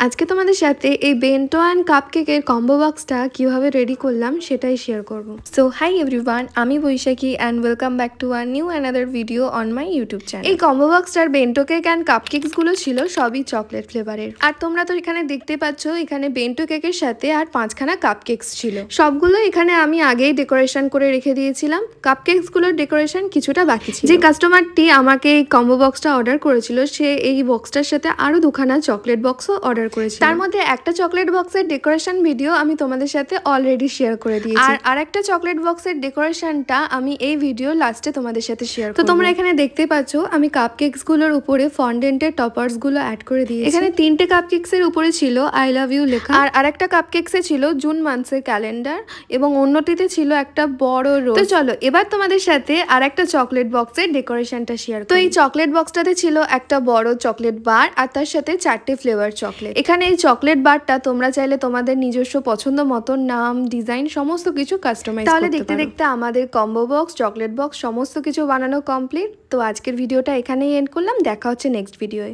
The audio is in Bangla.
আজকে তোমাদের সাথে এই বেন্টো অ্যান্ড কাপকেকের কম্বো বক্সটা কিভাবে রেডি করলাম সেটাই শেয়ার করব। সো হাই এভরিওয়ান, আমি Baishakhi and welcome back to our new another video on my YouTube channel. এই কম্বো বক্সটার বেন্টো কেক অ্যান্ড কাপকেকসগুলো ছিল সবই চকলেট ফ্লেভারের। আর তোমরা তো এখানে দেখতে পাচ্ছ, এখানে বেন্টো কেকের সাথে আর 5খানা কাপকেকস ছিল। সবগুলো এখানে আমি আগেই ডেকোরেশন করে রেখে দিয়েছিলাম। কাপকেকসগুলোর ডেকোরেশন কিছুটা বাকি ছিল। যে কাস্টমারটি আমাকে এই কম্বো বক্সটা অর্ডার করেছিল, সে এই বক্সটার সাথে আরো 2খানা চকলেট বক্সও অর্ডার করেছি। তার মধ্যে একটা চকলেট বক্সের ডেকোরেশন ভিডিও আমি তোমাদের সাথে অলরেডি শেয়ার করে দিয়েছি, আর আরেকটা চকলেট বক্সের ডেকোরেশনটা আমি এই ভিডিও লাস্টে তোমাদের সাথে শেয়ার করব। তো তোমরা এখানে দেখতে পাচ্ছ আমি কাপকেকস গুলোর উপরে ফন্ডেন্টের টপার্স গুলো অ্যাড করে দিয়েছি। এখানে 3টে কাপকেকস এর উপরে ছিল আই লাভ ইউ লেখা, আর আরেকটা কাপকেকস এ ছিল জুন মান্থের ক্যালেন্ডার, এবং অন্যটিতে ছিল একটা বড় রোজ। তো চলো এবার তোমাদের সাথে আরেকটা চকলেট বক্সের ডেকোরেশনটা শেয়ার করি। তো এই চকলেট বক্সটাতে ছিল একটা বড় চকলেট বার, আর তার সাথে 4টে ফ্লেভার চকলেট। এখানে এই চকলেট বারটা তোমরা চাইলে তোমাদের নিজস্ব পছন্দ মতো নাম, ডিজাইন সমস্ত কিছু কাস্টমাইজ করতে পারো। তাহলে দেখতে দেখতে আমাদের কম্বো বক্স, চকলেট বক্স সমস্ত কিছু বানানো কমপ্লিট। তো আজকের ভিডিওটা এখানেই এন্ড করলাম। দেখা হচ্ছে নেক্সট ভিডিওয়ে।